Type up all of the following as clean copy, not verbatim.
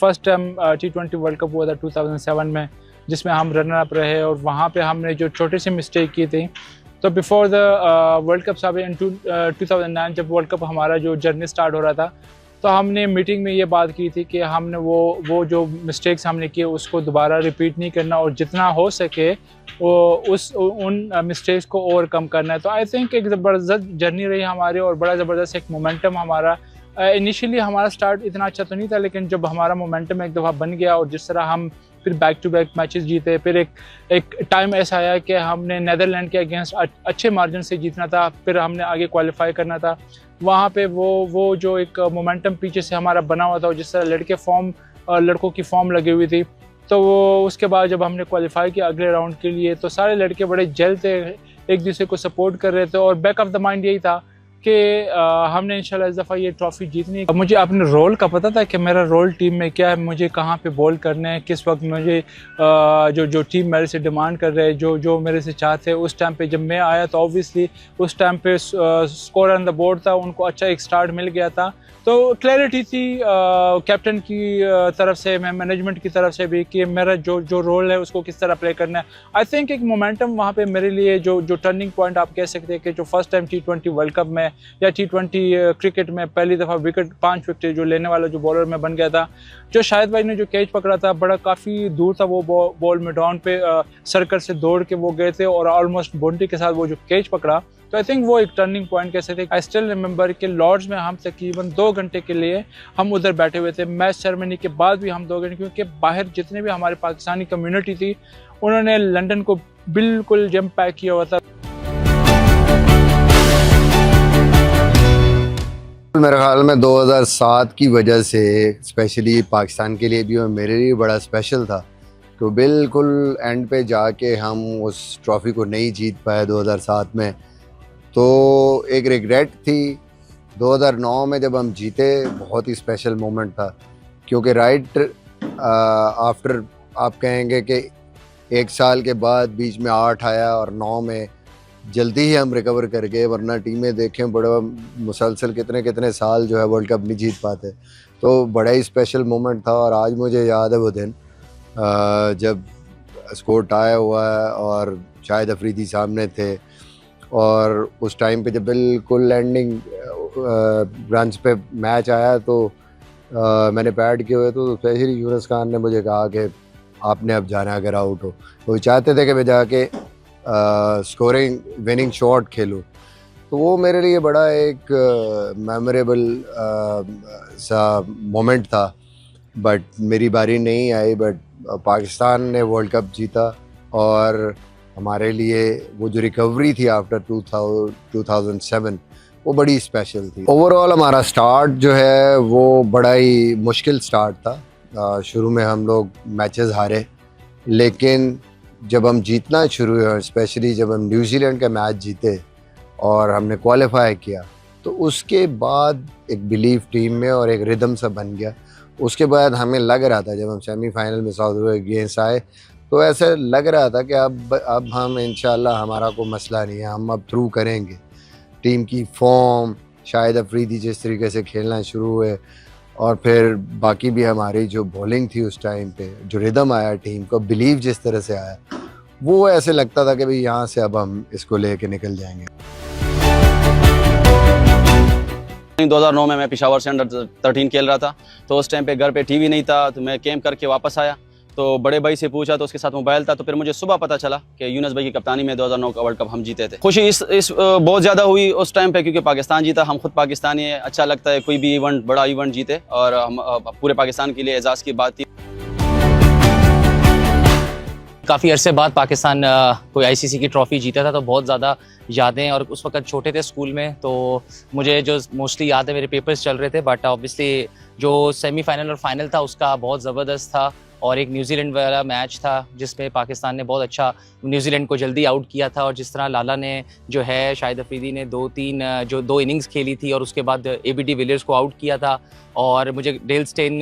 First time T20 world cup हुआ था 2007 में, जिसमें हम रनर अप रहे और वहाँ पे हमने जो छोटी सी मिस्टेक की थी। तो बिफोर द वर्ल्ड कप साहब इन 2009 जब वर्ल्ड कप हमारा जो जर्नी स्टार्ट हो रहा था, तो हमने मीटिंग में ये बात की थी कि हमने वो जो मिस्टेक्स हमने किए उसको दोबारा रिपीट नहीं करना और जितना हो सके वो उन मिस्टेक्स को ओवरकम करना है। तो आई थिंक एक ज़बरदस्त जर्नी रही हमारी और बड़ा ज़बरदस्त एक मोमेंटम हमारा। इनिशियली हमारा स्टार्ट इतना अच्छा तो नहीं था, लेकिन जब हमारा मोमेंटम एक दफ़ा बन गया और जिस तरह हम फिर बैक टू बैक मैचेस जीते, फिर एक टाइम ऐसा आया कि हमने नीदरलैंड के अगेंस्ट अच्छे मार्जिन से जीतना था, फिर हमने आगे क्वालिफाई करना था। वहाँ पे वो जो एक मोमेंटम पीछे से हमारा बना हुआ था और जिस तरह लड़कों की फॉर्म लगी हुई थी, तो वो उसके बाद जब हमने क्वालिफाई किया अगले राउंड के लिए, तो सारे लड़के बड़े जल्द थे, एक दूसरे को सपोर्ट कर रहे थे और बैक ऑफ द माइंड यही था कि हमने इंशाल्लाह इस दफ़ा ये ट्रॉफ़ी जीतनी है। मुझे अपने रोल का पता था कि मेरा रोल टीम में क्या है, मुझे कहाँ पे बॉल करने हैं, किस वक्त मुझे जो टीम मेरे से डिमांड कर रहे हैं, जो मेरे से चाहते हैं। उस टाइम पे जब मैं आया तो ऑब्वियसली उस टाइम पे स्कोर ऑन द बोर्ड था, उनको अच्छा एक स्टार्ट मिल गया था, तो क्लैरिटी थी कैप्टन की तरफ से, मैनेजमेंट की तरफ से भी कि मेरा जो रोल है उसको किस तरह प्ले करना है। आई थिंक एक मोमेंटम वहाँ पे मेरे लिए जो टर्निंग पॉइंट आप कह सकते हैं कि जो first time T20 world cup में या T20 क्रिकेट में पहली दफ़ा 5 विकेट जो लेने वाला जो बॉलर में बन गया था। जो शाहिद भाई ने जो कैच पकड़ा था, बड़ा काफ़ी दूर था वो बॉल में डाउन पे सर्कल से दौड़ के वो गए थे और ऑलमोस्ट बाउंड्री के साथ वो जो कैच पकड़ा, तो आई थिंक वो एक टर्निंग पॉइंट कह सकते हैं। आई स्टिल रिमेंबर कि लॉर्ड्स में हम तकरीबन 2 घंटे के लिए हम उधर बैठे हुए थे। मैच सेरेमनी के बाद भी हम 2 घंटे, क्योंकि बाहर जितने भी हमारे पाकिस्तानी कम्युनिटी थी उन्होंने लंदन को बिल्कुल जम पैक किया हुआ था। मेरे ख्याल में 2007 की वजह से स्पेशली पाकिस्तान के लिए भी और मेरे लिए बड़ा स्पेशल था। तो बिल्कुल एंड पे जाके हम उस ट्रॉफ़ी को नहीं जीत पाए 2007 में, तो एक रिग्रेट थी। 2009 में जब हम जीते बहुत ही स्पेशल मोमेंट था, क्योंकि राइट आफ्टर आप कहेंगे कि 1 साल के बाद बीच में 8 आया और 9 में जल्दी ही हम रिकवर कर गए, वरना टीमें देखें बड़ा मुसलसल कितने साल जो है वर्ल्ड कप नहीं जीत पाते। तो बड़ा ही स्पेशल मोमेंट था और आज मुझे याद है वो दिन जब स्कोर टाई हुआ है और शाहिद अफरीदी सामने थे और उस टाइम पे जब बिल्कुल लैंडिंग रन्स पे मैच आया तो मैंने पैड किए हुए तो स्पेशली यूनुस खान ने मुझे कहा कि आपने अब जाना अगर आउट हो। वो चाहते थे कि मैं जाके स्कोरिंग विनिंग शॉट खेलूं, तो वो मेरे लिए बड़ा एक मेमोरेबल सा मोमेंट था। बट मेरी बारी नहीं आई, बट पाकिस्तान ने वर्ल्ड कप जीता और हमारे लिए वो जो रिकवरी थी आफ्टर 2007 वो बड़ी स्पेशल थी। ओवरऑल हमारा स्टार्ट जो है वो बड़ा ही मुश्किल स्टार्ट था। शुरू में हम लोग मैचेस हारे, लेकिन जब हम जीतना शुरू हुए, स्पेशली जब हम न्यूजीलैंड का मैच जीते और हमने क्वालिफाई किया, तो उसके बाद एक बिलीफ टीम में और एक रिदम सा बन गया। उसके बाद हमें लग रहा था जब हम सेमीफाइनल में साउथ अफ्रीका अगेंस्ट आए तो ऐसे लग रहा था कि अब हम इंशाल्लाह हमारा कोई मसला नहीं है, हम अब थ्रू करेंगे। टीम की फॉर्म, शाहिद अफरीदी जिस तरीके से खेलना शुरू हुए और फिर बाकी भी हमारी जो बॉलिंग थी उस टाइम पे, जो रिदम आया टीम को, बिलीव जिस तरह से आया, वो ऐसे लगता था कि भाई यहाँ से अब हम इसको लेके निकल जाएंगे। 2009 में मैं पेशावर से अंडर 13 खेल रहा था, तो उस टाइम पे घर पे टीवी नहीं था, तो मैं कैंप करके वापस आया तो बड़े भाई से पूछा तो उसके साथ मोबाइल था, तो फिर मुझे सुबह पता चला कि यूनुस भाई की कप्तानी में 2009 का वर्ल्ड कप हम जीते थे। खुशी इस बहुत ज़्यादा हुई उस टाइम पे, क्योंकि पाकिस्तान जीता। हम खुद पाकिस्तानी है, अच्छा लगता है कोई भी इवेंट, बड़ा इवेंट जीते, और हम पूरे पाकिस्तान के लिए एजाज़ की बात थी। काफ़ी अरसे बाद पाकिस्तान कोई ICC की ट्रॉफ़ी जीता था, तो बहुत ज़्यादा यादें, और उस वक्त छोटे थे स्कूल में, तो मुझे जो मोस्टली याद है मेरे पेपर्स चल रहे थे, बट ऑब्वियसली जो सेमीफाइनल और फाइनल था उसका बहुत ज़बरदस्त था। और एक न्यूजीलैंड वाला मैच था जिसमें पाकिस्तान ने बहुत अच्छा न्यूजीलैंड को जल्दी आउट किया था, और जिस तरह लाला ने जो है, शाहिद अफरीदी ने 2 इनिंग्स खेली थी और उसके बाद AB de Villiers को आउट किया था, और मुझे डेल स्टेन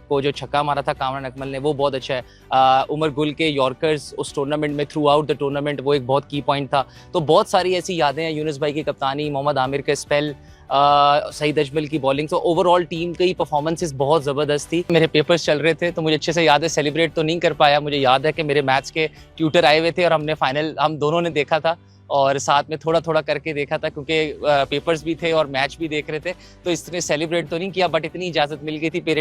को जो छक्का मारा था कामरान अकमल ने, वो बहुत अच्छा है। उमर गुल के यॉर्कर्स उस टूर्नामेंट में थ्रू आउट द टूर्नामेंट, वो एक बहुत की पॉइंट था। तो बहुत सारी ऐसी यादें हैं, यूनुस भाई की कप्तानी, मोहम्मद आमिर का स्पेल, सईद अजमल की बॉलिंग, तो ओवरऑल टीम की परफॉर्मेंसेस बहुत ज़बरदस्त थी। मेरे पेपर्स चल रहे थे तो मुझे अच्छे से याद है, सेलिब्रेट तो नहीं कर पाया। मुझे याद है कि मेरे मैथ्स के ट्यूटर आए हुए थे और हमने फाइनल हम दोनों ने देखा था और साथ में थोड़ा थोड़ा करके देखा था, क्योंकि पेपर्स भी थे और मैच भी देख रहे थे, तो इसने सेलिब्रेट तो नहीं किया, बट इतनी इजाज़त मिल गई थी पेरेंट्स